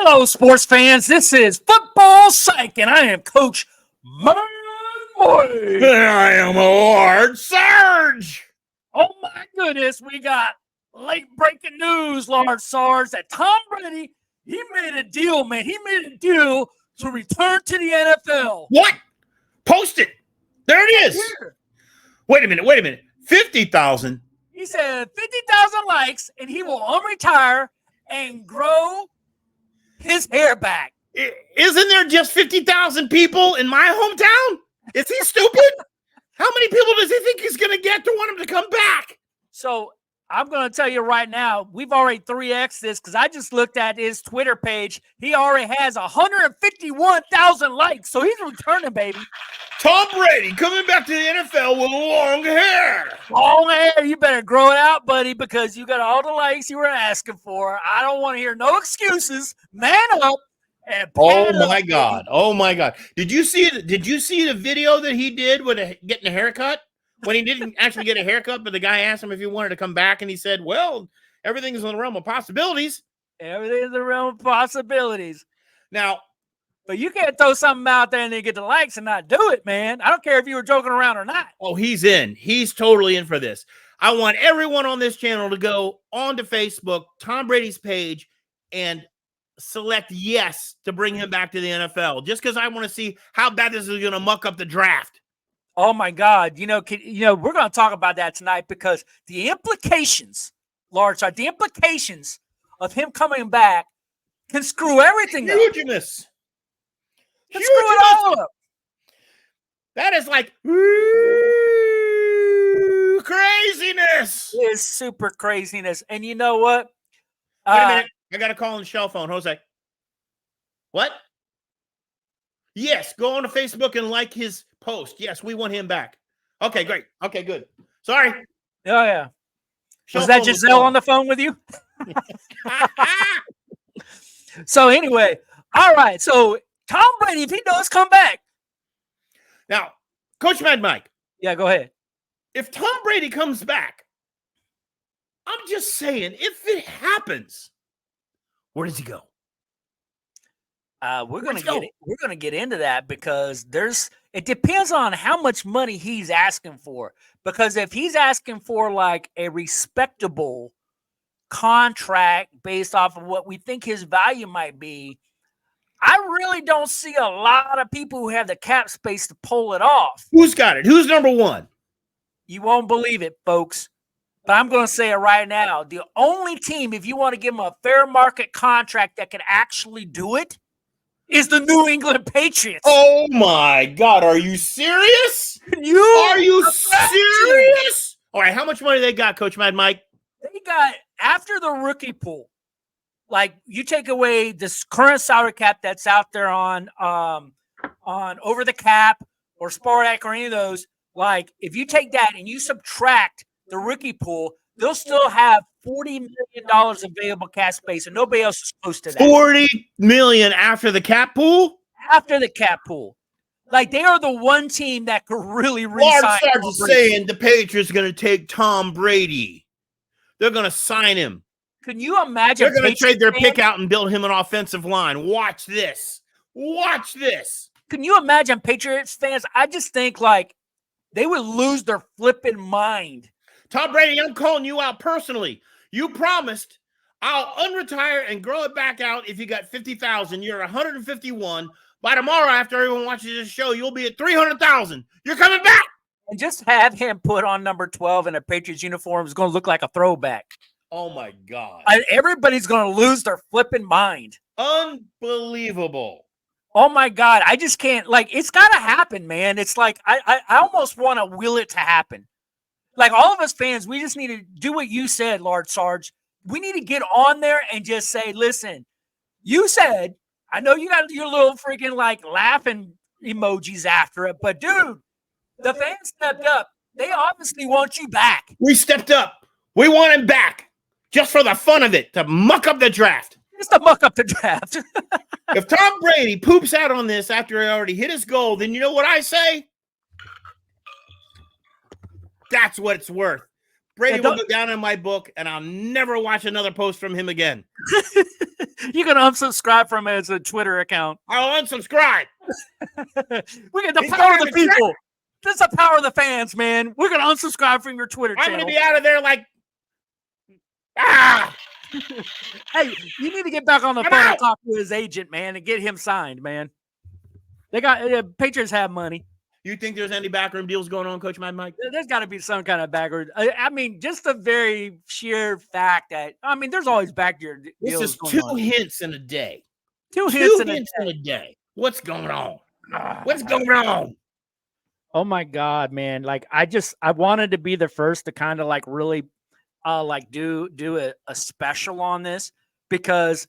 Hello, sports fans. This is Football Psyche, and I am Coach Man Boy. And I am Lord Sarge. Oh, my goodness. We got late breaking news, Lord Sarge, that Tom Brady, he made a deal, man. He made a deal to return to the NFL. What? Post it. There it is. Here. Wait a minute. 50,000. He said 50,000 likes, and he will unretire and grow his hair back. Isn't there just 50,000 people in my hometown? Is he stupid? How many people does he think he's going to get to want him to come back? So I'm going to tell you right now, we've already 3X'd this because I just looked at his Twitter page. He already has 151,000 likes, so he's returning, baby. Tom Brady coming back to the NFL with long hair. Long hair, you better grow it out, buddy, because you got all the likes you were asking for. I don't want to hear no excuses. Man up. And Oh my God. Did you see the video that he did with getting a haircut? When he didn't actually get a haircut, but the guy asked him if he wanted to come back, and he said, well, everything's in the realm of possibilities. Everything's in the realm of possibilities. Now, but you can't throw something out there and then get the likes and not do it, man. I don't care if you were joking around or not. oh, he's in. He's totally in for this. I want everyone on this channel to go onto Facebook, Tom Brady's page, and select yes to bring him back to the NFL, just because I want to see how bad this is going to muck up the draft. Oh my God! We're going to talk about that tonight because the implications, the implications of him coming back can screw everything up. Hugeness. Can screw it all up. That is like craziness. It is super craziness, and you know what? Wait a minute. I got a call on the cell phone. Jose. What? Yes, go on to Facebook and like his post. Yes, we want him back. Okay, great. Okay, good. Sorry. Oh, yeah. Was that Giselle on the phone with you? So anyway, all right. So Tom Brady, if he does come back. Now, Coach Mad Mike. Yeah, go ahead. If Tom Brady comes back, I'm just saying, if it happens, where does he go? We're gonna get into that because it depends on how much money he's asking for. Because if he's asking for like a respectable contract based off of what we think his value might be, I really don't see a lot of people who have the cap space to pull it off. Who's got it? Who's number one? You won't believe it, folks. But I'm going to say it right now. The only team, if you want to give them a fair market contract that can actually do it, is the New England Patriots. Oh, my God. Are you serious? Are you serious? All right, how much money they got, Coach Mad Mike? They got, after the rookie pool, like you take away this current salary cap that's out there on Over the Cap or Sportac or any of those, like if you take that and you subtract the rookie pool, they'll still have $40 million available cap space, and nobody else is close to that. $40 million after the cap pool? After the cap pool. Like, they are the one team that could really re-sign. Sarge is saying the Patriots are going to take Tom Brady. They're going to sign him. Can you imagine? They're going to trade their pick out and build him an offensive line. Watch this. Watch this. Can you imagine Patriots fans? I just think, like, they would lose their flipping mind. Tom Brady, I'm calling you out personally. You promised I'll unretire and grow it back out if you got 50,000. You're 151. By tomorrow, after everyone watches this show, you'll be at 300,000. You're coming back. And just have him put on number 12 in a Patriots uniform is going to look like a throwback. Oh, my God. Everybody's going to lose their flipping mind. Unbelievable. Oh, my God. I just can't. Like, it's got to happen, man. It's like I almost want to will it to happen. Like, all of us fans, we just need to do what you said, Lord Sarge. We need to get on there and just say, listen, you said, I know you got your little freaking, like, laughing emojis after it, but, dude, the fans stepped up. They obviously want you back. We stepped up. We want him back just for the fun of it, to muck up the draft. Just to muck up the draft. If Tom Brady poops out on this after he already hit his goal, then you know what I say? That's what it's worth. Brady will go down in my book, and I'll never watch another post from him again. You can unsubscribe from his Twitter account. I'll unsubscribe. We get the power of the people. This is the power of the fans, man. We're going to unsubscribe from your Twitter channel. I'm going to be out of there like, Hey, you need to get back on the phone and talk to his agent, man, and get him signed, man. They got Patriots have money. You think there's any backroom deals going on, Coach Mad Mike? There's got to be some kind of backroom. I mean, just the very sheer fact that, I mean, there's always backdoor deals. This is two hints in a day. Two hints in a day. What's going on? What's going on? Oh my God, man. Like, I wanted to be the first to kind of like really do a special on this, because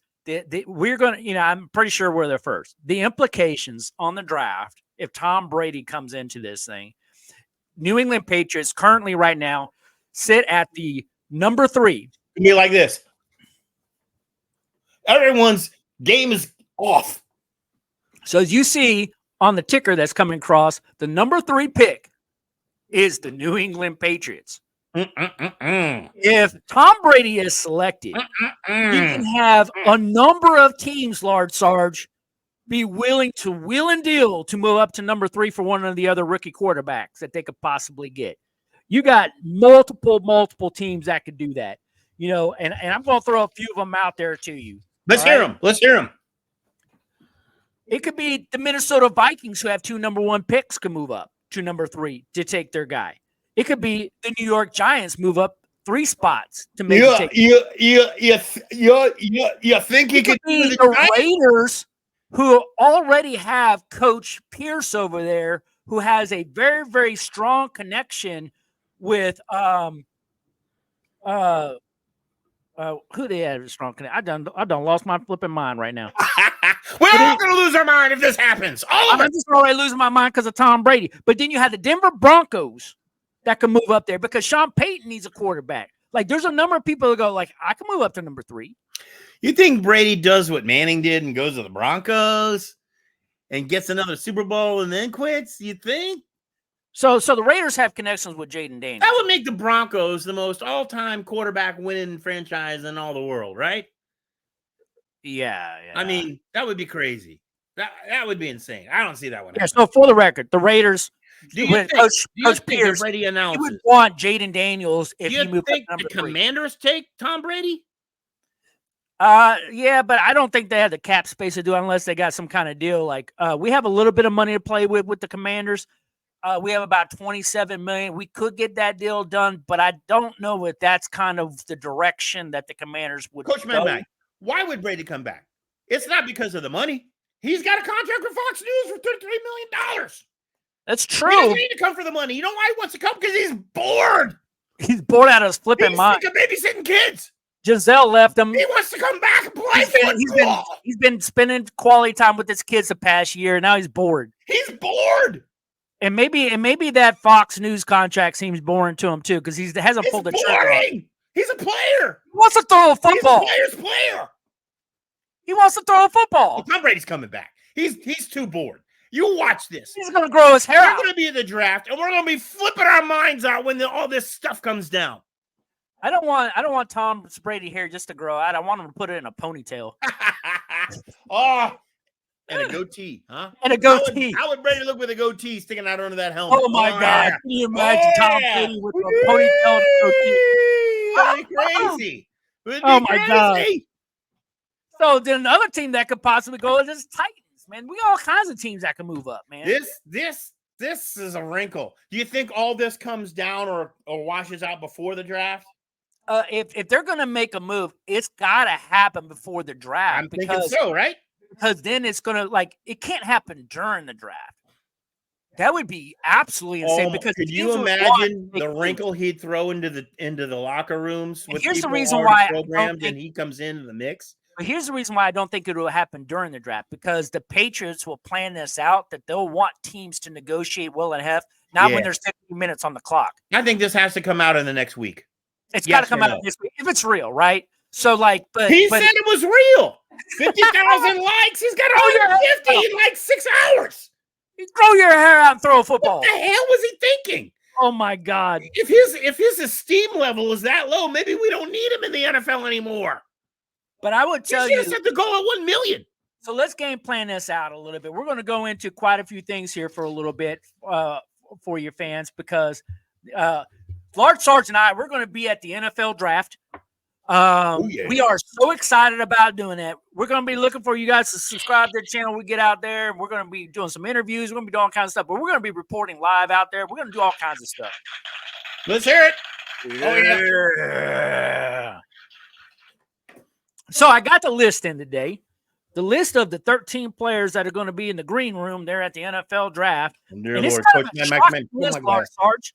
we're going to, I'm pretty sure we're the first. The implications on the draft, if Tom Brady comes into this thing, New England Patriots currently right now sit at the number 3. It'd be like this. Everyone's game is off. So as you see on the ticker that's coming across, the number 3 pick is the New England Patriots. If Tom Brady is selected, you can have a number of teams, Large Sarge, be willing to wheel and deal to move up to number 3 for one of the other rookie quarterbacks that they could possibly get. You got multiple teams that could do that, and I'm going to throw a few of them out there to you. Let's hear them. Let's hear them. It could be the Minnesota Vikings, who have 2 number 1 picks, can move up to number 3 to take their guy. It could be the New York Giants move up 3 spots to maybe take. You think he could be the Raiders, who already have Coach Pierce over there, who has a very, very strong connection with who they have a strong connection. I done lost my flipping mind right now. We're all going to lose our mind if this happens. I'm just already losing my mind because of Tom Brady. But then you have the Denver Broncos that can move up there because Sean Payton needs a quarterback. Like, there's a number of people that go, like, I can move up to number 3. You think Brady does what Manning did and goes to the Broncos and gets another Super Bowl and then quits? You think? So the Raiders have connections with Jaden Daniels. That would make the Broncos the most all-time quarterback winning franchise in all the world, right? Yeah. I mean, that would be crazy. That would be insane. I don't see that one. Yeah. So for the record, the Raiders. Do you think Coach Pierce, Brady announced he would want Jaden Daniels if he moved up to number 3. Commanders take Tom Brady? Yeah, but I don't think they have the cap space to do it unless they got some kind of deal. Like, we have a little bit of money to play with the Commanders. We have about $27 million. We could get that deal done, but I don't know if that's kind of the direction that the Commanders would Coach go. Matt, why would Brady come back? It's not because of the money. He's got a contract with Fox News for $33 million. That's true. He doesn't need to come for the money. You know why he wants to come? Because he's bored. He's bored out of his flipping mind. He's sick of babysitting kids. Giselle left him. He wants to come back and play football. He's been spending quality time with his kids the past year. Now he's bored. He's bored. And maybe that Fox News contract seems boring to him too, because he hasn't pulled the trigger. He's a player. He wants to throw a football. He's a player's player. He wants to throw a football. Well, Tom Brady's coming back. He's too bored. You watch this. He's going to grow his hair out. We're going to be in the draft, and we're going to be flipping our minds out when all this stuff comes down. I don't want Tom Brady hair just to grow out. I want him to put it in a ponytail. And a goatee, huh? And a goatee. How would Brady look with a goatee sticking out under that helmet? Oh, my God. Can you imagine Tom Brady with a ponytail and a goatee? That'd be crazy. Oh, my God. So then another team that could possibly go is this Titans, man. We got all kinds of teams that can move up, man. This is a wrinkle. Do you think all this comes down or washes out before the draft? If they're going to make a move, it's got to happen before the draft. I'm thinking so, right? Because then it's going to, it can't happen during the draft. That would be absolutely insane. Because could you imagine the wrinkle he'd throw into the locker rooms with here's people the reason why programmed and he comes into the mix? But here's the reason why I don't think it will happen during the draft, because the Patriots will plan this out, that they'll want teams to negotiate well and have, not when there's 15 minutes on the clock. I think this has to come out in the next week. It's got to come out this week if it's real, right? So, but he said it was real. 50,000 likes. He's got 150 in like 6 hours. You grow your hair out and throw a football. What the hell was he thinking? Oh my God! If his esteem level is that low, maybe we don't need him in the NFL anymore. But I would tell you you, set the goal at 1 million. So let's game plan this out a little bit. We're going to go into quite a few things here for a little bit for your fans because Large Sarge and I, we're going to be at the NFL draft. We are so excited about doing that. We're going to be looking for you guys to subscribe to the channel. We get out there and we're going to be doing some interviews. We're going to be doing all kinds of stuff, but we're going to be reporting live out there. We're going to do all kinds of stuff. Let's hear it. Yeah. So I got the list in today. The list of the 13 players that are going to be in the green room there at the NFL draft. Dear and it's Lord, kind of a shocking list, Sarge.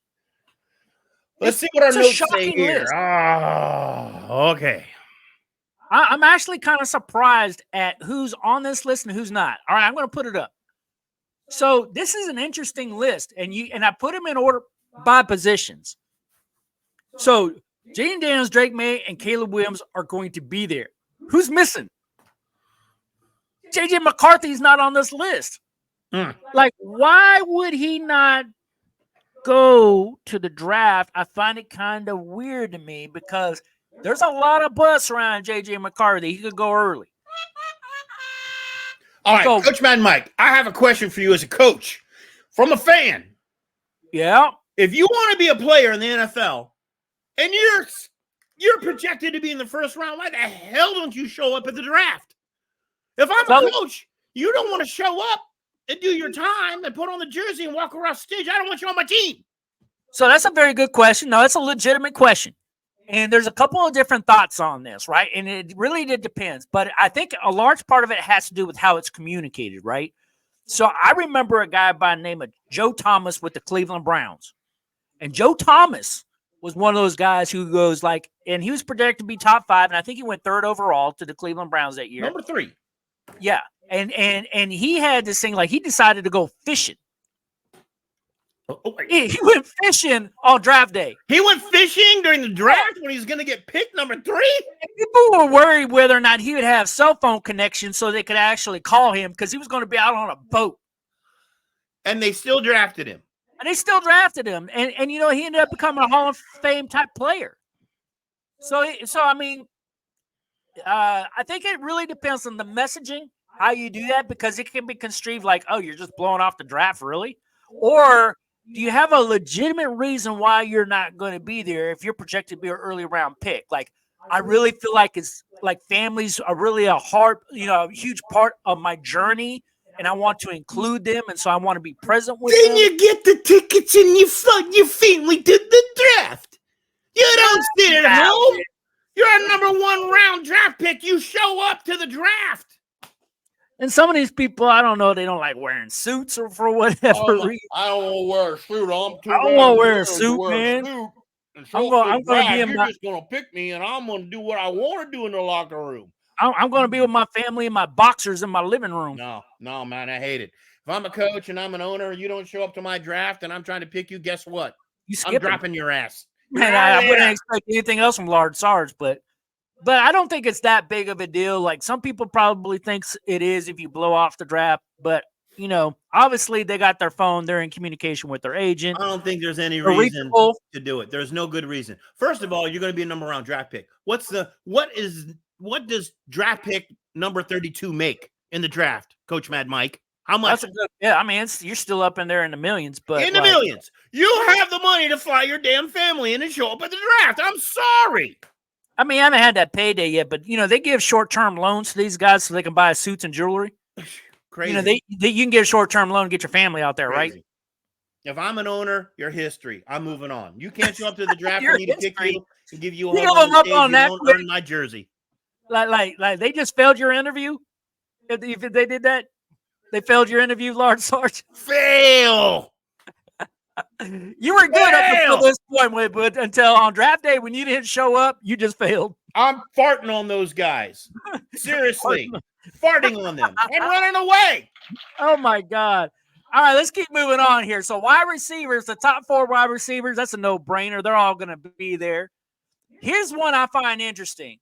Let's see what our notes say here. Okay. I'm actually kind of surprised at who's on this list and who's not. All right, I'm going to put it up. So this is an interesting list, and I put them in order by positions. So Jaden Daniels, Drake May, and Caleb Williams are going to be there. Who's missing? JJ McCarthy's not on this list. Like, why would he not go to the draft? I find it kind of weird to me because there's a lot of buzz around JJ McCarthy. He could go early. All right, Coach Mad Mike, I have a question for you as a coach from a fan. Yeah. If you want to be a player in the NFL and you're projected to be in the first round, why the hell don't you show up at the draft? If I'm a coach, you don't want to show up and do your time and put on the jersey and walk around stage. I don't want you on my team. So that's a very good question. No, it's a legitimate question. And there's a couple of different thoughts on this, right? And it really depends. But I think a large part of it has to do with how it's communicated, right? So I remember a guy by the name of Joe Thomas with the Cleveland Browns. And Joe Thomas was one of those guys who goes like, and he was projected to be top 5. And I think he went 3rd overall to the Cleveland Browns that year. Number 3. Yeah. And he had this thing like he decided to go fishing. He went fishing on draft day. He went fishing during the draft when he was going to get picked number 3? And people were worried whether or not he would have cell phone connection so they could actually call him because he was going to be out on a boat. And they still drafted him. And they still drafted him. And you know, he ended up becoming a Hall of Fame type player. So I mean, I think it really depends on the messaging, how you do that, because it can be construed like, oh, you're just blowing off the draft, really? Or do you have a legitimate reason why you're not going to be there if you're projected to be an early round pick? Like, I really feel like it's like families are really a huge part of my journey, and I want to include them, and so I want to be present with them. Then you get the tickets and you fund your family to the draft. You don't sit at home. You're a number 1 round draft pick. You show up to the draft. And some of these people, I don't know, they don't like wearing suits or for whatever reason. I don't want to wear a suit. I don't want to wear a suit, man. I'm going to be in You're just going to pick me, and I'm going to do what I want to do in the locker room. I'm going to be with my family and my boxers in my living room. No, man, I hate it. If I'm a coach and I'm an owner and you don't show up to my draft and I'm trying to pick you, guess what? I'm dropping your ass. Man, I wouldn't expect anything else from Large Sarge, but I don't think it's that big of a deal. Like some people probably thinks it is if you blow off the draft, but you know, obviously they got their phone, they're in communication with their agent. I don't think there's any reason to do it. There's no good reason. First of all, you're going to be a number 1 round draft pick. What does draft pick number 32 make in the draft, Coach Mad Mike? How much? I mean, you're still up in there in the millions, but in the millions. You have the money to fly your damn family in and show up at the draft. I'm sorry. I mean, I haven't had that payday yet, but you know, they give short-term loans to these guys so they can buy suits and jewelry. Crazy. You know, you can get a short-term loan and get your family out there, Crazy. right? If I'm an owner, you're history. I'm moving on. You can't show up to the draft for me to pick you and give you a whole earn my jersey. Like they just failed your interview. If they did that, they failed your interview, Large Sarge. Fail. You were good up until this point, but until on draft day when you didn't show up, you just failed. I'm farting on those guys. Seriously. Farting on them and running away. Oh, my God. All right, let's keep moving on here. So wide receivers, the top 4 wide receivers, that's a no-brainer. They're all going to be there. Here's one I find interesting.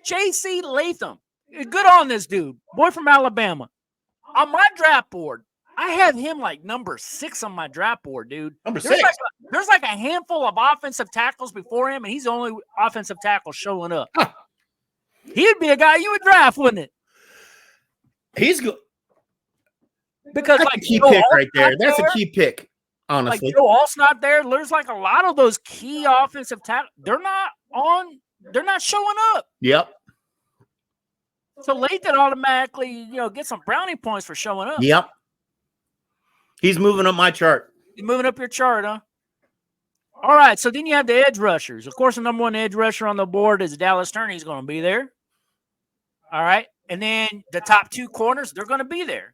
J.C. Latham. Good on this dude. Boy from Alabama. On my draft board, I have him like number 6 on my draft board, dude. Number 6? There's like a handful of offensive tackles before him, and he's the only offensive tackle showing up. Huh. He'd be a guy you would draft, wouldn't it? He's good. Because That's like a key Joe pick right there. Alt's That's there. a key pick, Like honestly. Joe Alt's not there. There's like a lot of those key offensive tackles. They're not showing up. Yep. So Lathan automatically, get some brownie points for showing up. Yep. He's moving up my chart. You're moving up your chart, huh? All right. So then you have the edge rushers. Of course, the number one edge rusher on the board is Dallas Turner. He's going to be there. All right. And then the top two corners, they're going to be there.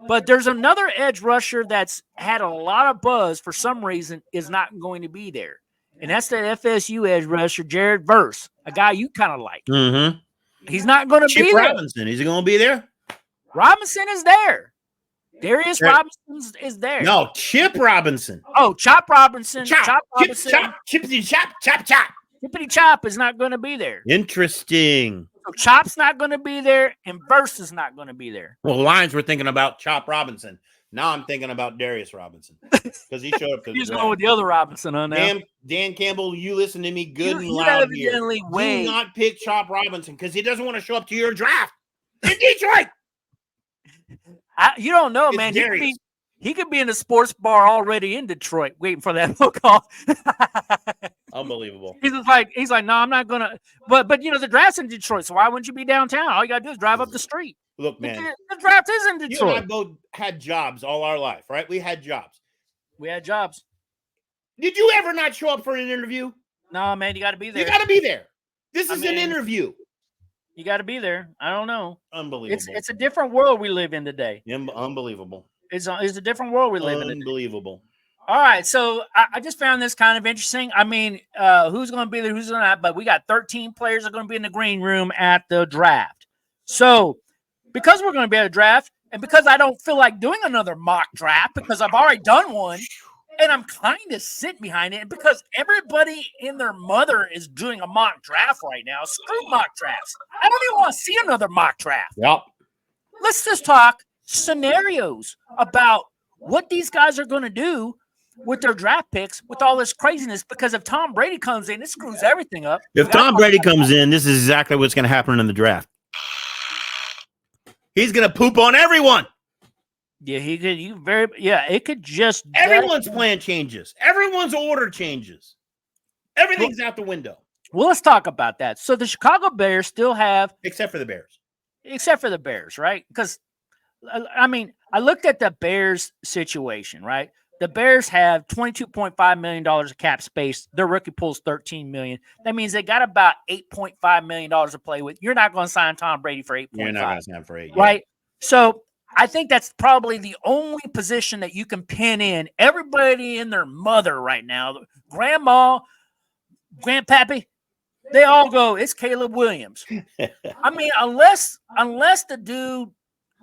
But there's another edge rusher that's had a lot of buzz for some reason is not going to be there. And that's the FSU edge rusher, Jared Verse, a guy you kind of like. Mm-hmm. He's not going to be there. Robinson, is he going to be there? Robinson is there. Darius Robinson is there. No, Chip Robinson. Oh, Chop Robinson. Chop Robinson. Chippity chop. Chippity Chop is not going to be there. Interesting. So Chop's not going to be there, and Verse is not going to be there. Well, Lions were thinking about Chop Robinson. Now I'm thinking about Darius Robinson because he showed up. He's going with the other Robinson on now. Dan Campbell, you listen to me good and loud here. Do not pick Chop Robinson because he doesn't want to show up to your draft in Detroit. You don't know, man. He could be in the sports bar already in Detroit waiting for that phone call. Unbelievable. He's like, no, I'm not gonna. But the draft's in Detroit, so why wouldn't you be downtown? All you gotta do is drive up the street. Look, man, the draft is in Detroit. You and I both had jobs all our life, right? We had jobs. Did you ever not show up for an interview? No, man, you got to be there. You got to be there. This is an interview. You got to be there. I don't know. Unbelievable. It's a different world we live in today. Unbelievable. It's a different world we live in. Unbelievable. All right, so I just found this kind of interesting. I mean, who's going to be there, who's not, but we got 13 players that are going to be in the green room at the draft. So because we're going to be at a draft, and because I don't feel like doing another mock draft because I've already done one, and I'm kind of sitting behind it, and because everybody and their mother is doing a mock draft right now, screw mock drafts. I don't even want to see another mock draft. Yep. Let's just talk scenarios about what these guys are going to do with their draft picks with all this craziness, because if Tom Brady comes in, it screws everything up. If Tom Brady comes in, this is exactly what's going to happen in the draft. He's going to poop on everyone. Yeah, he could. It could just. Everyone's plan changes. Everyone's order changes. Everything's out the window. Well, let's talk about that. So the Chicago Bears still have, except for the Bears, right? Because I mean, I looked at the Bears situation, right? The Bears have $22.5 million of cap space. Their rookie pool's $13 million. That means they got about $8.5 million to play with. You're not going to sign Tom Brady for $8.5. You're not going to sign for $8, right? So I think that's probably the only position that you can pin in. Everybody and their mother right now, grandma, grandpappy, they all go, it's Caleb Williams. I mean, unless the dude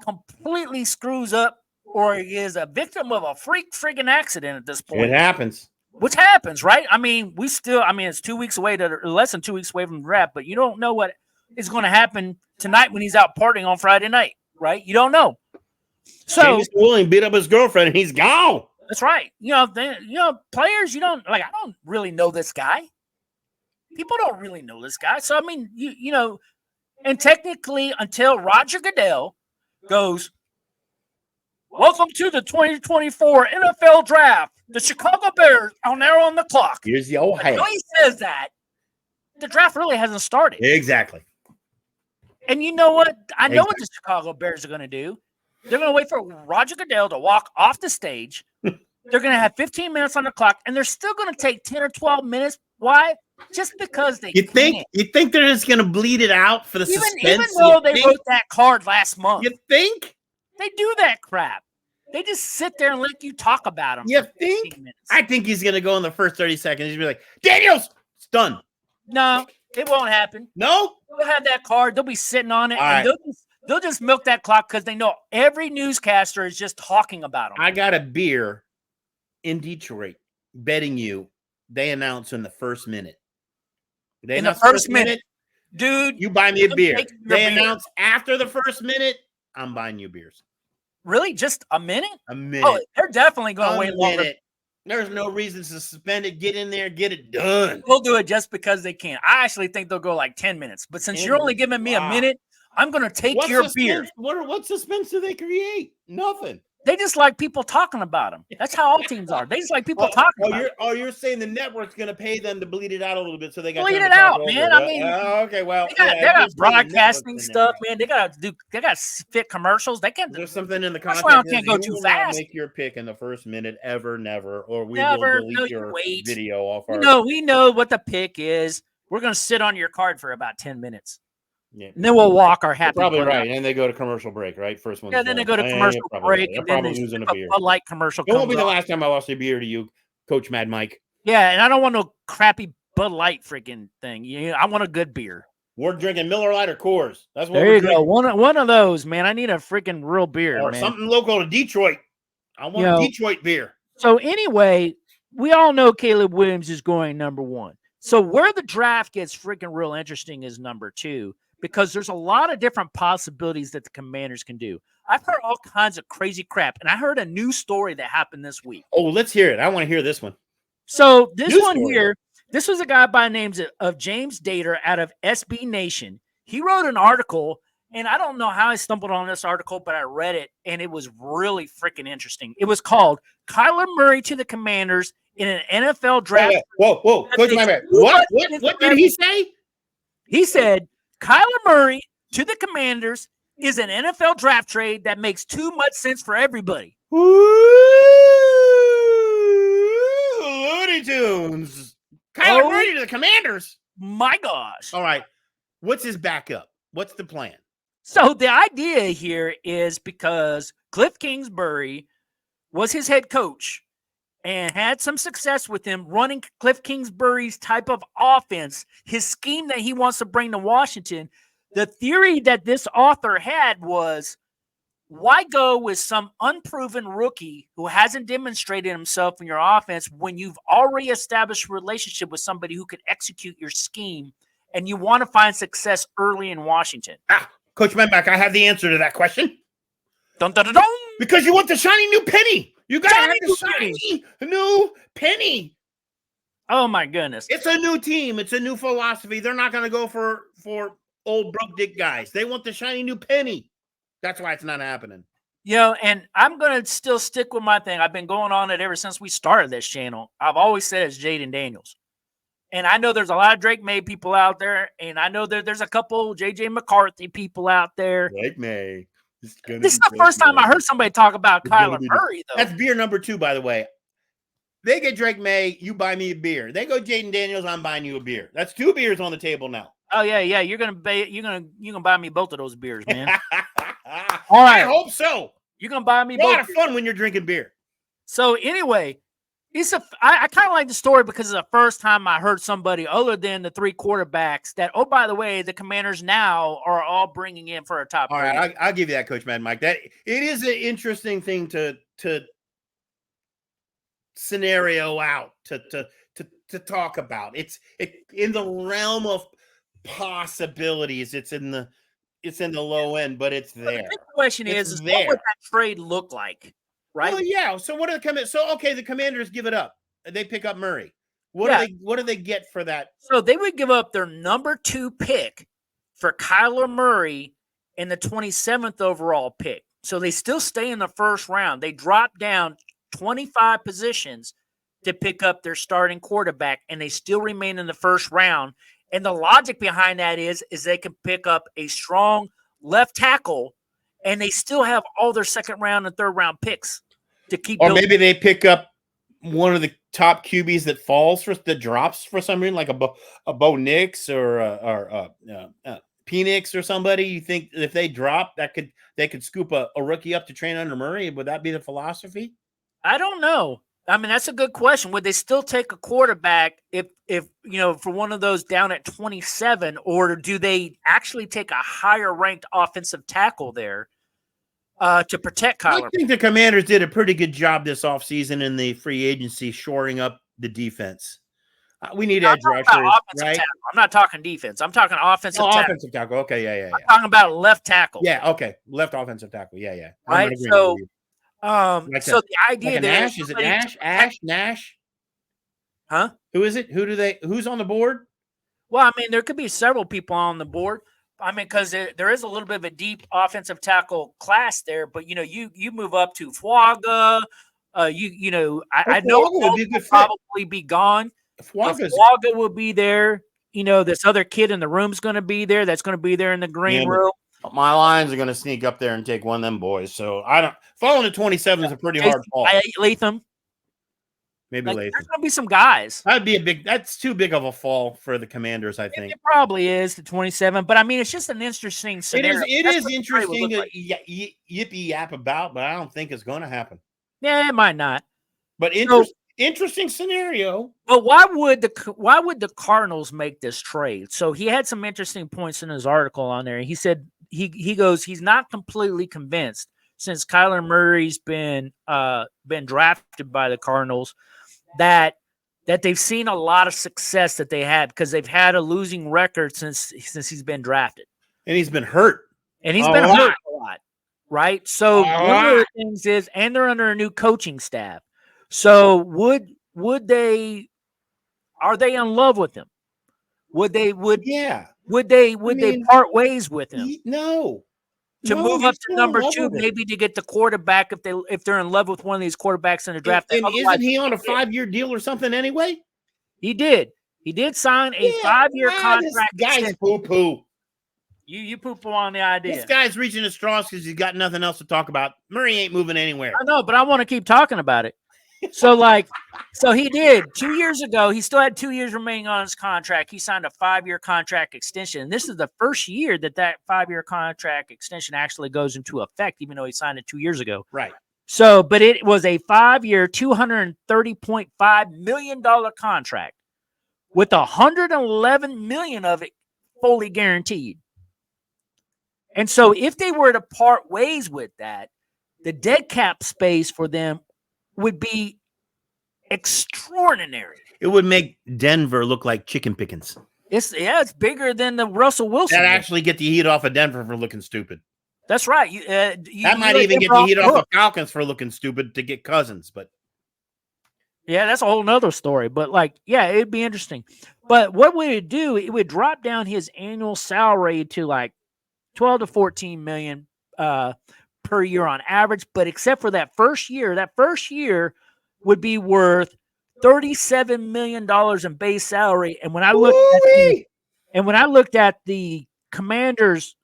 completely screws up or he is a victim of a freaking accident at this point. It happens. Which happens, right? I mean, it's 2 weeks away less than 2 weeks away from the draft, but you don't know what is going to happen tonight when he's out partying on Friday night, right? You don't know. So James Williams beat up his girlfriend and he's gone. That's right. Players, I don't really know this guy. People don't really know this guy. So, I mean, and technically until Roger Goodell goes, welcome to the 2024 NFL Draft. The Chicago Bears are now on the clock. Here's the old hat. Until he says that, the draft really hasn't started. Exactly. And you know what? I know what the Chicago Bears are going to do. They're going to wait for Roger Goodell to walk off the stage. They're going to have 15 minutes on the clock, and they're still going to take 10 or 12 minutes. Why? Just because they You think they're just going to bleed it out for the suspense? Even though they wrote that card last month. You think? They do that crap. They just sit there and let you talk about them. You think? I think he's going to go in the first 30 seconds. He's going to be like, Daniels, it's done. No, it won't happen. No? They'll have that card. They'll be sitting on it. All and right. They'll just milk that clock because they know every newscaster is just talking about them. I got a beer in Detroit betting you they announce in the first minute. In the first minute, dude. You buy me a beer. They beer. announce after the first minute, I'm buying you beers. Really? Just a minute? A minute. Oh, they're definitely going to wait longer. There's no reason to suspend it. Get in there, get it done. They'll do it just because they can. I actually think they'll go like 10 minutes. But since you're only giving me a minute, I'm going to take your beer. What suspense do they create? Nothing. They just like people talking about them. That's how all teams are. They just like people talking about them. You're saying the network's going to pay them to bleed it out a little bit so they got bleed it out, man. I mean, okay, well, they got broadcasting stuff, man. They got fit commercials. They can't. There's something in the contract. That's why I can't go too fast. Make your pick in the first minute, never, or we never, will delete your video off our. No, we know what the pick is. We're going to sit on your card for about 10 minutes. Yeah. And then we'll walk our happy. You're probably right. And then they go to commercial break, right? First one. Yeah, then they go to commercial break. They're probably losing a beer. A light commercial. It won't be the last time I lost a beer to you, Coach Mad Mike. Yeah, and I don't want no crappy Bud Light freaking thing. I want a good beer. We're drinking Miller Lite or Coors. That's what there you go. One of those, man. I need a freaking real beer, or man. Something local to Detroit. I want a Detroit beer. So anyway, we all know Caleb Williams is going number 1. So where the draft gets freaking real interesting is number 2. Because there's a lot of different possibilities that the Commanders can do. I've heard all kinds of crazy crap, and I heard a new story that happened this week. Oh, let's hear it. I want to hear this one. So this here, this was a guy by the names of James Dater out of SB Nation. He wrote an article, and I don't know how I stumbled on this article, but I read it, and it was really freaking interesting. It was called Kyler Murray to the Commanders in an NFL draft. Whoa. Coach, my bad. What did he say? He said, Kyler Murray to the Commanders is an NFL draft trade that makes too much sense for everybody. Looney Tunes. Kyler Murray to the Commanders. My gosh. All right. What's his backup? What's the plan? So the idea here is because Cliff Kingsbury was his head coach and had some success with him running Cliff Kingsbury's type of offense, his scheme that he wants to bring to Washington. The theory that this author had was, why go with some unproven rookie who hasn't demonstrated himself in your offense when you've already established a relationship with somebody who can execute your scheme and you want to find success early in Washington? Coach Menbach, I have the answer to that question. Dun, dun, dun, dun. Because you want the shiny new penny. You got to have the shiny new penny. Oh, my goodness. It's a new team. It's a new philosophy. They're not going to go for old broke dick guys. They want the shiny new penny. That's why it's not happening. And I'm going to still stick with my thing. I've been going on it ever since we started this channel. I've always said it's Jaden Daniels. And I know there's a lot of Drake May people out there. And I know that there's a couple J.J. McCarthy people out there. Drake May. This is the first time I heard somebody talk about Kyler Murray, though. That's beer number 2, by the way. They get Drake May, you buy me a beer. They go Jaden Daniels, I'm buying you a beer. That's 2 beers on the table now. Oh yeah. You're gonna buy me both of those beers, man. All right. I hope so. You're gonna buy me both. A lot of fun when you're drinking beer. So anyway, I kind of like the story because it's the first time I heard somebody other than the 3 quarterbacks that, oh, by the way, the Commanders now are all bringing in for a top. All right, I'll give you that, Coach Mad Mike. That it is an interesting thing to scenario out to talk about. It's in the realm of possibilities. It's in the low end, but it's there. The question is what would that trade look like? Right. Well, yeah. So what are the Commanders? So okay, the Commanders give it up. They pick up Murray. What do they get for that? So they would give up their number 2 pick for Kyler Murray in the 27th overall pick. So they still stay in the first round. They drop down 25 positions to pick up their starting quarterback, and they still remain in the first round. And the logic behind that is they can pick up a strong left tackle, and they still have all their second round and third round picks to keep. Or maybe they pick up one of the top QBs that drops for some reason, like a Bo Nix or Penix or somebody. You think if they drop, they could scoop a rookie up to train under Murray? Would that be the philosophy? I don't know. I mean, that's a good question. Would they still take a quarterback if for one of those down at 27, or do they actually take a higher ranked offensive tackle there to protect Kyler? I think the Commanders did a pretty good job this offseason in the free agency, shoring up the defense. We need edge rushers, right? Tackle. I'm not talking defense. I'm talking offensive tackle. Offensive tackle. Okay, yeah. I'm talking about left tackle. Yeah, okay. Left offensive tackle. Yeah. Right. So Like So a, the idea like a there Nash? Is it Nash? Nash? huh? Who is it? Who's on the board? Well, I mean, there could be several people on the board. I mean, because there is a little bit of a deep offensive tackle class there, but you move up to Fuaga. I know Fuaga would Paul be a will good fit. probably be gone. Fuaga's Fuaga will be there. This other kid in the room's going to be there. That's going to be there in the green room. My Lions are going to sneak up there and take one of them boys. So I don't. Falling to 27 is a pretty hard fall. Latham. Maybe Like, Latham. there's going to be some guys. That's too big of a fall for the Commanders, I think. It probably is the 27, but I mean, it's just an interesting scenario. It is interesting to yippee yap about, but I don't think it's going to happen. Yeah, it might not. But interesting scenario. But why would the Cardinals make this trade? So he had some interesting points in his article on there. He said he goes, he's not completely convinced since Kyler Murray's been drafted by the Cardinals that they've seen a lot of success that they had because they've had a losing record since he's been drafted. And he's been hurt. And he's been hurt a lot. Right? So one of the things is, and they're under a new coaching staff. So would they in love with him? Would they part ways with him? No. To move up to number 2, maybe to get the quarterback if they're in love with one of these quarterbacks in the draft. And isn't he on a 5-year deal or something anyway? He did. He did sign a 5-year contract. This guy's poo-poo. You poo-poo on the idea. This guy's reaching his straws because he's got nothing else to talk about. Murray ain't moving anywhere. I know, but I want to keep talking about it. So he did 2 years ago. He still had 2 years remaining on his contract. He signed a 5-year contract extension. And this is the first year that 5-year contract extension actually goes into effect, even though he signed it 2 years ago. Right. So, but it was a 5-year, $230.5 million contract with $111 million of it fully guaranteed. And so if they were to part ways with that, the dead cap space for them would be extraordinary. It would make Denver look like chicken pickings. It's bigger than the Russell Wilson. That actually get the heat off of Denver for looking stupid. That's right. That might even get the heat off of Falcons for looking stupid to get Cousins. But yeah, that's a whole nother story. But it'd be interesting. But what would it do? It would drop down his annual salary to like 12 to 14 million per year on average, but except for that first year would be worth $37 million in base salary. And when I looked at the Commanders'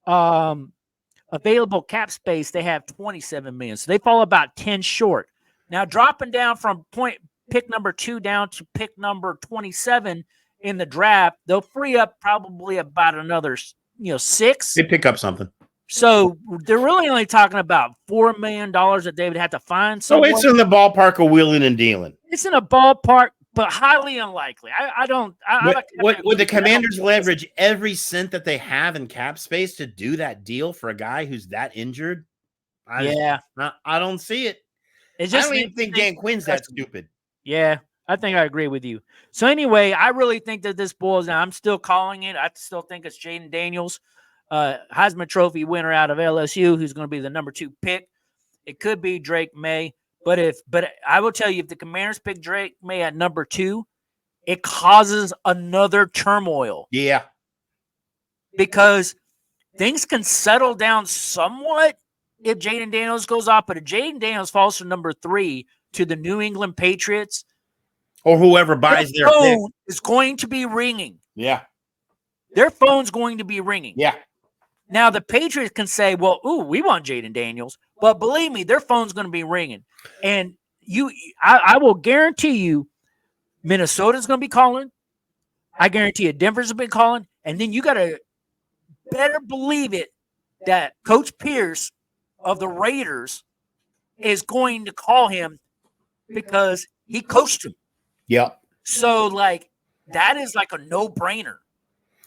available cap space, they have 27 million, so they fall about 10 short. Now dropping down from pick number 2 down to pick number 27 in the draft, they'll free up probably about another 6. They pick up something. So they're really only talking about $4 million that they would have to find. So it's in the ballpark of wheeling and dealing. It's in a ballpark, but highly unlikely. Would the Commanders leverage every cent that they have in cap space to do that deal for a guy who's that injured? I don't see it. I don't even think Dan Quinn's that stupid. Yeah, I think I agree with you. So anyway, I really think that this boils down. I'm still calling it. I still think it's Jaden Daniels. Heisman Trophy winner out of LSU, who's going to be the number 2 pick. It could be Drake May, but I will tell you, if the Commanders pick Drake May at number 2, it causes another turmoil. Yeah, because things can settle down somewhat if Jaden Daniels goes off, but if Jaden Daniels falls to number 3 to the New England Patriots, or whoever buys their phone is going to be ringing. Yeah, their phone's going to be ringing. Yeah. Now, the Patriots can say, well, we want Jaden Daniels. But believe me, their phone's going to be ringing. And I will guarantee you Minnesota's going to be calling. I guarantee you Denver's been calling. And then you got to better believe it that Coach Pierce of the Raiders is going to call him because he coached him. Yep. So, that is like a no-brainer.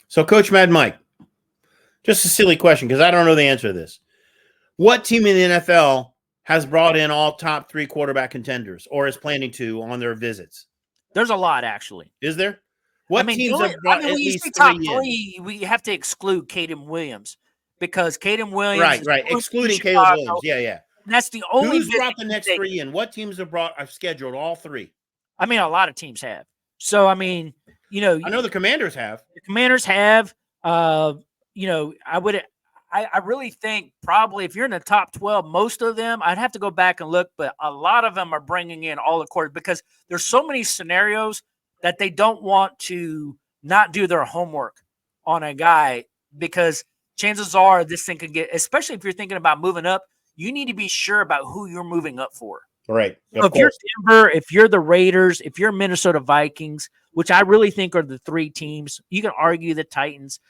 So, Coach Mad Mike, just a silly question because I don't know the answer to this. What team in the NFL has brought in all top 3 quarterback contenders or is planning to on their visits? There's a lot, actually. Is there? What teams have brought at least top 3 in? We have to exclude Caden Williams because Caden Williams. Right. Excluding Caleb Williams. Yeah. that's the only. Who's brought the next three in? What teams have scheduled all three? I mean, a lot of teams have. So I mean, I know the Commanders have. The Commanders have. I really think probably if you're in the top 12, most of them, I'd have to go back and look, but a lot of them are bringing in all the quarterbacks because there's so many scenarios that they don't want to not do their homework on a guy because chances are this thing could get, especially if you're thinking about moving up, you need to be sure about who you're moving up for. Right. So if you're Denver, if you're the Raiders, if you're Minnesota Vikings, which I really think are the three teams, you can argue the Titans,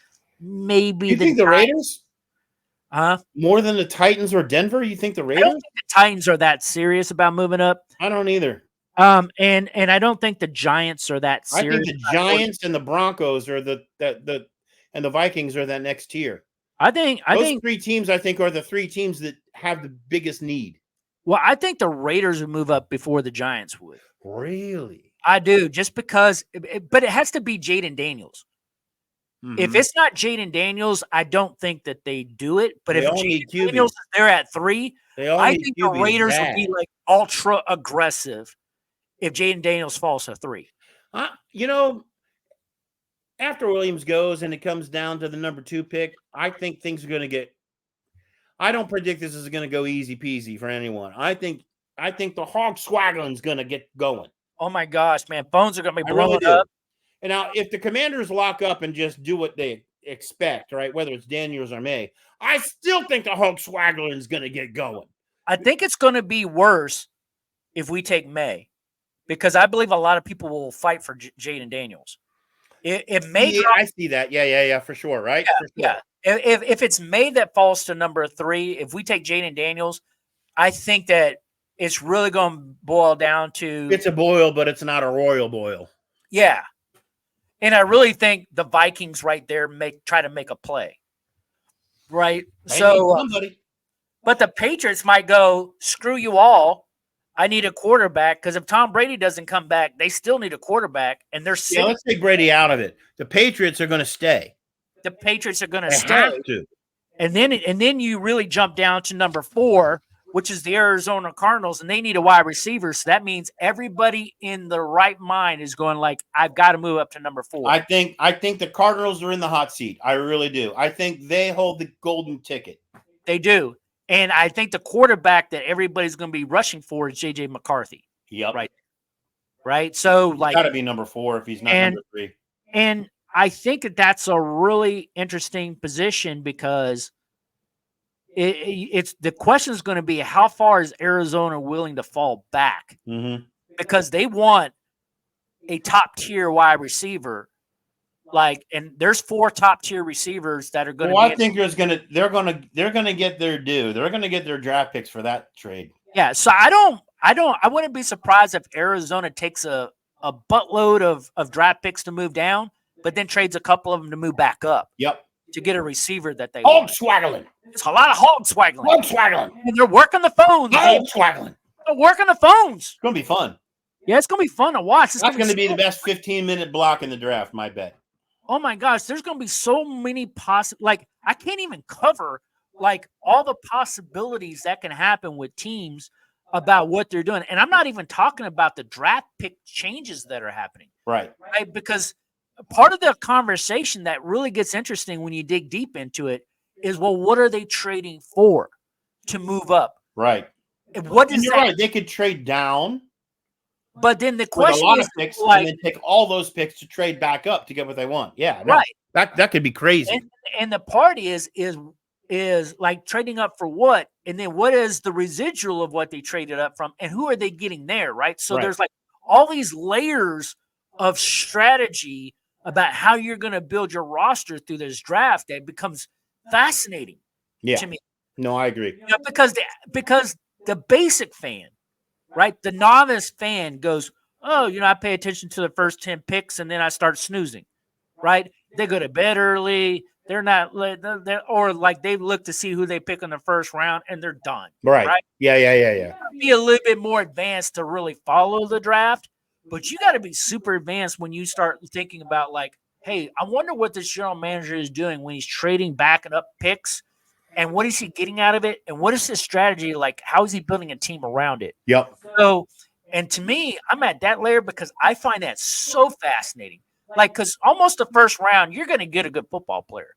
maybe you think the Raiders? More than the Titans or Denver? You think the Raiders? I don't think the Titans are that serious about moving up. I don't either. And I don't think the Giants are that serious. I think the Giants and the Broncos are the Vikings are that next tier. I think those three teams I think are the three teams that have the biggest need. Well, I think the Raiders would move up before the Giants would. Really? I do, just because but it has to be Jaden Daniels. Mm-hmm. If it's not Jaden Daniels, I don't think that they do it. But if Jaden Daniels is there at 3, I think the Raiders would be like ultra aggressive if Jaden Daniels falls to 3. After Williams goes and it comes down to the number 2 pick, I think things are going to get – I don't predict this is going to go easy peasy for anyone. I think the hog swaggling's going to get going. Oh, my gosh, man. Phones are going to be blowing up. And now, if the Commanders lock up and just do what they expect, right, whether it's Daniels or May, I still think the Hulk Swaggler is going to get going. I think it's going to be worse if we take May, because I believe a lot of people will fight for Jaden Daniels. If May, I see that. Yeah, for sure, right? Yeah, for sure. Yeah. If it's May that falls to number 3, if we take Jaden Daniels, I think that it's really going to boil down to. It's a boil, but it's not a royal boil. Yeah. And I really think the Vikings right there try to make a play, right? But the Patriots might go, screw you all. I need a quarterback, because if Tom Brady doesn't come back, they still need a quarterback, and they're sitting. Yeah, let's take Brady out of it. The Patriots are going to stay. The Patriots are going to stay. They have to. And then you really jump down to number 4, which is the Arizona Cardinals, and they need a wide receiver. So that means everybody in the right mind is going like, I've got to move up to number 4. I think the Cardinals are in the hot seat. I really do. I think they hold the golden ticket. They do. And I think the quarterback that everybody's going to be rushing for is J.J. McCarthy. Yep. Right. So he's got to be number 4 if he's not number 3. And I think that's a really interesting position, because it's the question is going to be, how far is Arizona willing to fall back? Mm-hmm. Because they want a top tier wide receiver, and there's 4 top tier receivers that are going to. Well, I think they're going to get their due. They're going to get their draft picks for that trade. Yeah, so I wouldn't be surprised if Arizona takes a buttload of draft picks to move down, but then trades a couple of them to move back up. Yep. To get a receiver that they want. Swaggling. It's a lot of hog swaggling. Hog swaggling. And they're working the phones. Hog swaggling. They're working the phones. It's going to be fun. Yeah, it's going to be fun to watch. That's going to be the best 15-minute block in the draft, my bet. Oh, my gosh. There's going to be so many I can't even cover, all the possibilities that can happen with teams about what they're doing. And I'm not even talking about the draft pick changes that are happening. Right. Because part of the conversation that really gets interesting when you dig deep into it is, well, what are they trading for to move up? Right. What is that? Right. They could trade down. But then the question is, of picks, and then take all those picks to trade back up to get what they want. Yeah. No, right. That could be crazy. And the part is trading up for what? And then what is the residual of what they traded up from? And who are they getting there? Right. So there's all these layers of strategy about how you're going to build your roster through this draft that becomes fascinating to me. No, I agree. Because the basic fan, right, the novice fan goes, oh, I pay attention to the first 10 picks and then I start snoozing, right? They go to bed early. They're not, they look to see who they pick in the first round and they're done. Right? Yeah. Be a little bit more advanced to really follow the draft. But you got to be super advanced when you start thinking about hey, I wonder what this general manager is doing when he's trading back and up picks And what is he getting out of it? And what is his strategy? Like, how is he building a team around it? Yep. So, and to me, I'm at that layer because I find that so fascinating. Like, because almost the first round, you're going to get a good football player.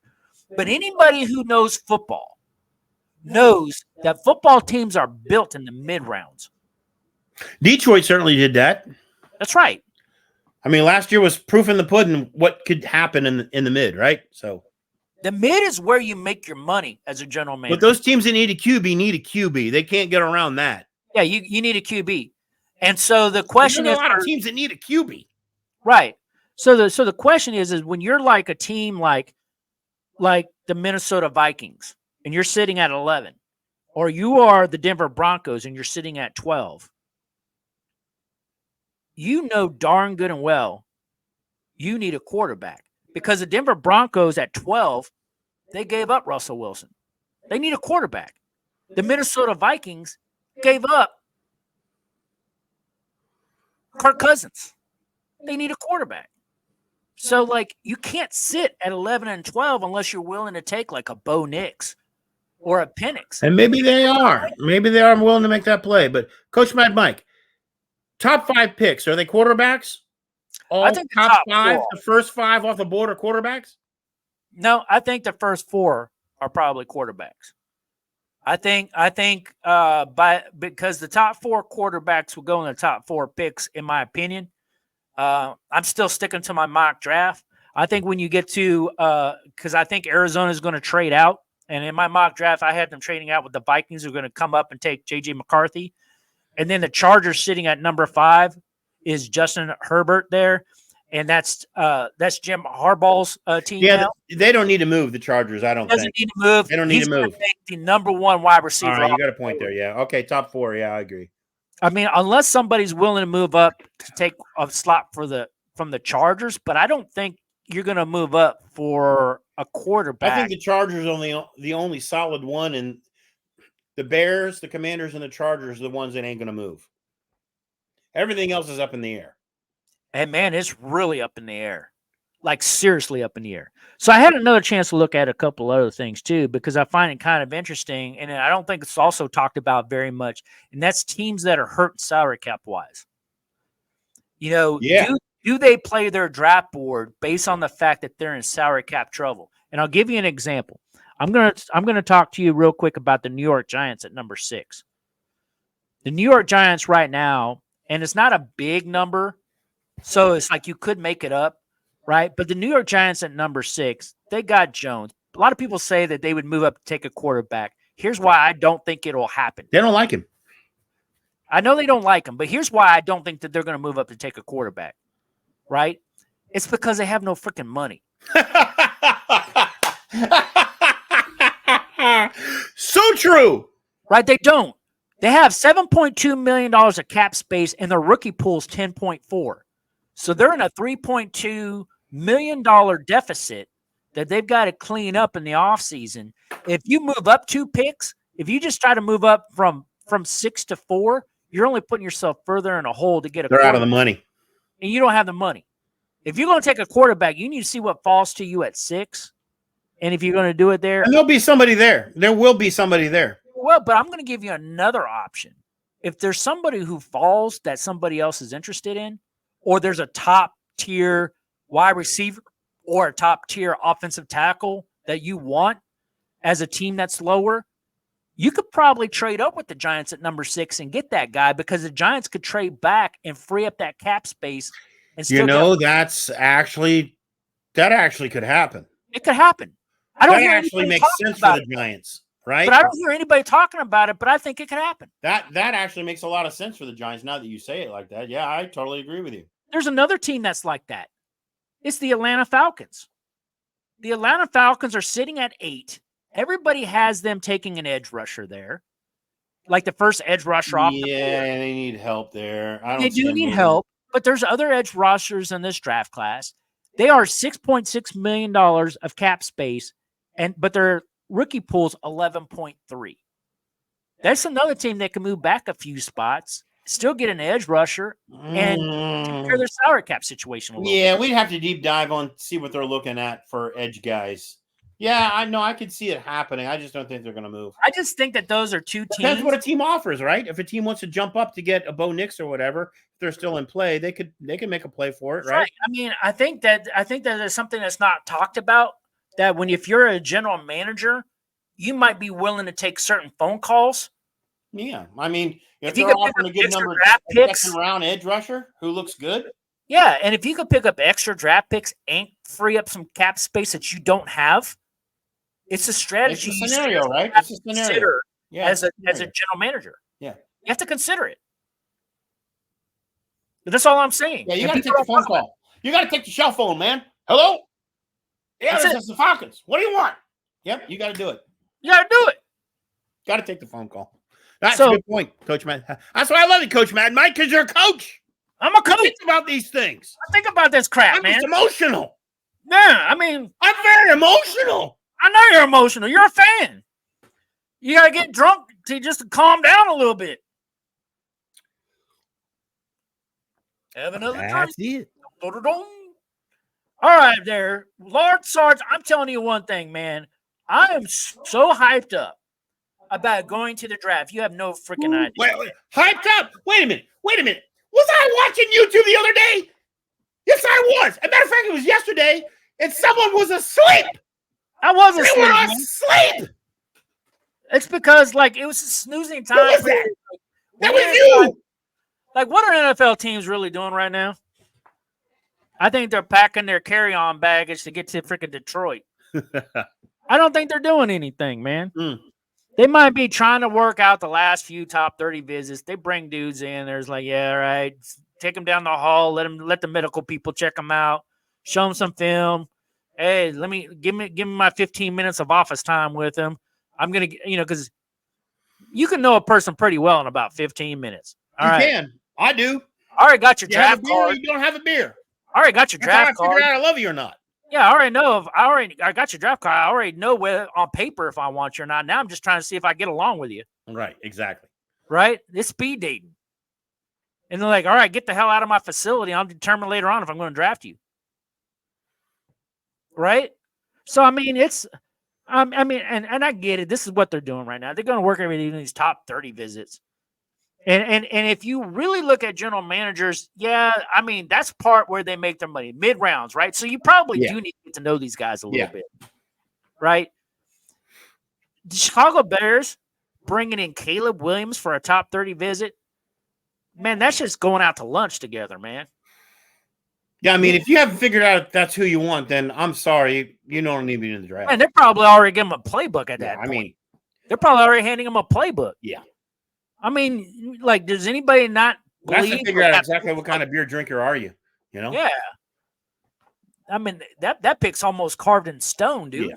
But anybody who knows football knows that football teams are built in the mid rounds. Detroit certainly did that. That's right. I mean, last year was proof in the pudding what could happen in the mid, right? So the mid is where you make your money as a general manager. But those teams that need a QB. They can't get around that. Yeah, you need a QB. And so the question is, a lot of teams that need a QB. Right. So the question is when you're like a team like the Minnesota Vikings and you're sitting at 11, or you are the Denver Broncos and you're sitting at 12, you know darn good and well you need a quarterback, because the Denver Broncos at 12, they gave up Russell Wilson. They need a quarterback. The Minnesota Vikings gave up Kirk Cousins. They need a quarterback. So, like, you can't sit at 11 and 12 unless you're willing to take, like, a Bo Nix or a Penix. And maybe they are. Maybe they are willing to make that play. But, Coach Mad Mike, top 5 picks, are they quarterbacks? All I think top 5, 4. the first 5 off the board are quarterbacks? No, I think the first 4 are probably quarterbacks. I think because the top 4 quarterbacks will go in the top 4 picks, in my opinion. I'm still sticking to my mock draft. I think when you get to because I think Arizona is going to trade out, and in my mock draft, I had them trading out with the Vikings, who are going to come up and take J.J. McCarthy, and then the Chargers sitting at number 5 is Justin Herbert there, and that's Jim Harbaugh's team. Yeah, now. They don't need to move the Chargers. I don't think. Doesn't need to move. They don't need to move. The number 1 wide receiver. All right, you got a point there. Yeah. Okay, top 4. Yeah, I agree. I mean, unless somebody's willing to move up to take a slot from the Chargers, but I don't think you're going to move up for a quarterback. I think the Chargers are the only solid one, and the Bears, the Commanders, and the Chargers are the ones that ain't going to move. Everything else is up in the air. And, man, it's really up in the air. Like, seriously up in the air. So I had another chance to look at a couple other things, too, because I find it kind of interesting, and I don't think it's also talked about very much, and that's teams that are hurt salary cap-wise. You know, do they play their draft board based on the fact that they're in salary cap trouble? And I'll give you an example. I'm gonna talk to you real quick about the New York Giants at number 6. The New York Giants right now, and it's not a big number, so it's like you could make it up. Right. But the New York Giants at number 6, they got Jones. A lot of people say that they would move up to take a quarterback. Here's why I don't think it'll happen. They don't like him. I know they don't like him, but here's why I don't think that they're going to move up to take a quarterback. Right. It's because they have no freaking money. So true. Right. They don't. They have $7.2 million of cap space, and their rookie pool's 10.4. So they're in a $3.2 million deficit that they've got to clean up in the offseason. If you move up 2 picks, if you just try to move up from 6 to 4, you're only putting yourself further in a hole to get a They're out of the money. And you don't have the money. If you're going to take a quarterback, you need to see what falls to you at 6. And if you're going to do it there. And there'll be somebody there. There will be somebody there. Well, but I'm going to give you another option. If there's somebody who falls that somebody else is interested in, or there's a top-tier wide receiver or a top-tier offensive tackle that you want as a team that's lower, you could probably trade up with the Giants at number 6 and get that guy, because the Giants could trade back and free up that cap space. And still that actually could happen. It could happen. I don't hear actually makes sense for the Giants, right? But I don't hear anybody talking about it, but I think it could happen. That actually makes a lot of sense for the Giants now that you say it like that. Yeah, I totally agree with you. There's another team that's like that. It's the Atlanta Falcons. The Atlanta Falcons are sitting at 8. Everybody has them taking an edge rusher there, like the first edge rusher off. Yeah, they need help there. They do need help, but there's other edge rushers in this draft class. They are $6.6 million of cap space, but their rookie pool's 11.3. That's another team that can move back a few spots, still get an edge rusher, and compare their salary cap situation a little bit. We'd have to deep dive on, see what they're looking at for edge guys. Yeah, I know. I could see it happening. I just don't think they're going to move. I just think that those are two teams. Depends what a team offers, right? If a team wants to jump up to get a Bo Nix or whatever, if they're still in play, they can make a play for it, right? I mean, I think that there's something that's not talked about. That if you're a general manager, you might be willing to take certain phone calls. Yeah, I mean, if you they're could pick offering up a good extra number, draft picks, second round edge rusher who looks good. Yeah, and if you could pick up extra draft picks and free up some cap space that you don't have, it's a strategy. It's a scenario, right? It's a scenario. Yeah, as a general manager. Yeah, you have to consider it. But that's all I'm saying. Yeah, you got to take the phone call. You got to take the cell phone, man. Hello? Yeah, this is the Falcons. What do you want? Yep, you got to do it. You got to do it. Got to take the phone call. That's a good point, Coach Matt. That's why I love you, Coach Matt, Mike, because you're a coach. I'm a coach. Think about these things. I think about this crap, I'm man. just emotional. Yeah, I mean, I'm very emotional. I know you're emotional. You're a fan. You got to get drunk to calm down a little bit. Have another drink. That's it. All right, there. Lord Sarge, I'm telling you one thing, man. I am so hyped up about going to the draft. You have no freaking idea. Wait. Hyped up? Wait a minute. Was I watching YouTube the other day? Yes, I was. As a matter of fact, it was yesterday, and someone was asleep. I wasn't asleep. They were asleep. It's because, it was a snoozing time. What was that? That was you. What are NFL teams really doing right now? I think they're packing their carry-on baggage to get to freaking Detroit. I don't think they're doing anything, man. They might be trying to work out the last few top 30 visits. They bring dudes in. There's yeah, all right. Take them down the hall. Let the medical people check them out. Show them some film. Hey, give me my 15 minutes of office time with them. I'm gonna, because you can know a person pretty well in about 15 minutes. All right. You can. I do. All right, got your draft card. You don't have a beer. All right, got your draft card. Figure out I love you or not. Yeah, I already know. I got your draft card. I already know whether on paper if I want you or not. Now I'm just trying to see if I get along with you. Right, exactly. Right? It's speed dating. And they're like, all right, get the hell out of my facility. I'll determine later on if I'm going to draft you. Right? So, I mean, and I get it. This is what they're doing right now. They're going to work every day in these top 30 visits. And if you really look at general managers, yeah, I mean, that's part where they make their money, mid-rounds, right? So you probably do need to get to know these guys a little bit, right? The Chicago Bears bringing in Caleb Williams for a top 30 visit, man, that's just going out to lunch together, man. Yeah, I mean, if you haven't figured out if that's who you want, then I'm sorry, you don't need me in the draft. And they're probably already giving him a playbook at that point. I mean, they're probably already handing him a playbook. Yeah. I mean, does anybody not believe? That's to figure out exactly what kind of beer drinker are you, Yeah. I mean, that pick's almost carved in stone, dude. Yeah.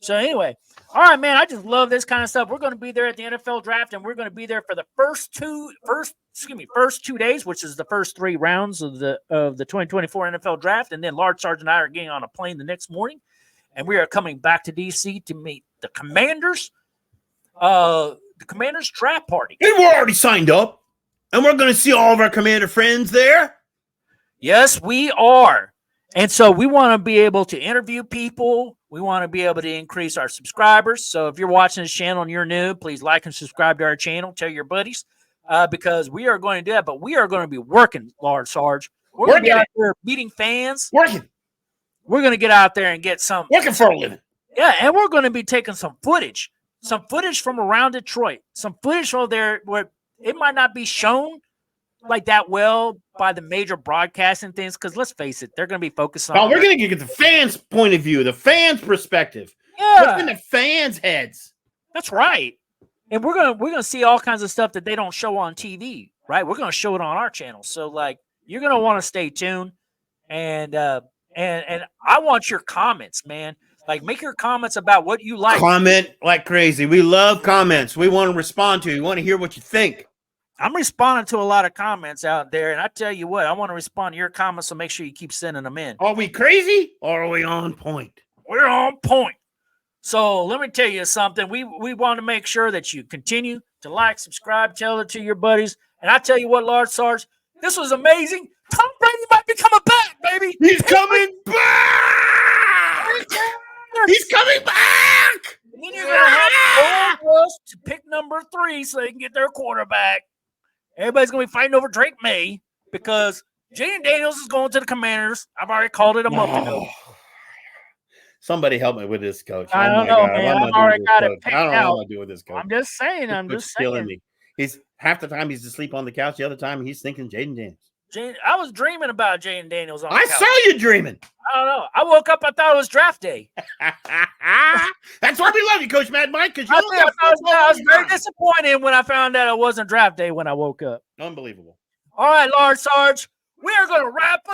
So anyway, all right, man, I just love this kind of stuff. We're going to be there at the NFL draft, and we're going to be there for the first 2 days, which is the first 3 rounds of the 2024 NFL draft. And then Large Sarge and I are getting on a plane the next morning, and we are coming back to DC to meet the Commanders. The Commanders draft party. And we're already signed up. And we're going to see all of our Commander friends there. Yes, we are. And so we want to be able to interview people. We want to be able to increase our subscribers. So if you're watching this channel and you're new, please like and subscribe to our channel. Tell your buddies because we are going to do that. But we are going to be working, Large Sarge. We're going to be out there meeting fans. Working. We're going to get out there and get some. Working for a living. Yeah, and we're going to be taking some footage from around Detroit, some footage from there where it might not be shown that well by the major broadcasting things. Because let's face it, they're going to be focused on. Oh, we're going to get the fans' point of view, the fans' perspective. Yeah, what's in the fans' heads. That's right. And we're gonna see all kinds of stuff that they don't show on TV. Right? We're going to show it on our channel. So you're going to want to stay tuned, and I want your comments, man. Make your comments about what you like. Comment like crazy. We love comments. We want to respond to you. We want to hear what you think. I'm responding to a lot of comments out there, and I tell you what, I want to respond to your comments, so make sure you keep sending them in. Are we crazy or are we on point? We're on point. So let me tell you something. We want to make sure that you continue to like, subscribe, tell it to your buddies. And I tell you what, Large Sarge, this was amazing. Tom Brady might be coming back, baby. He's coming back. He's coming back. And then you're going to have Gold Rush to pick number 3 so they can get their quarterback. Everybody's going to be fighting over Drake May because Jaden Daniels is going to the Commanders. I've already called it a month ago. Somebody help me with this, coach. I don't know, man. I've already got it picked I don't know out. what I'm going to do with this, coach. I'm just saying. It's killing me. He's half the time he's asleep on the couch. The other time he's thinking Jaden Daniels. I was dreaming about Jaden Daniels on the I couch. saw you dreaming. I don't know. I woke up. I thought it was draft day. That's why we love you, Coach Mad Mike. Because I was very disappointed when I found out it wasn't draft day when I woke up. Unbelievable. All right, Lord Sarge. We are going to wrap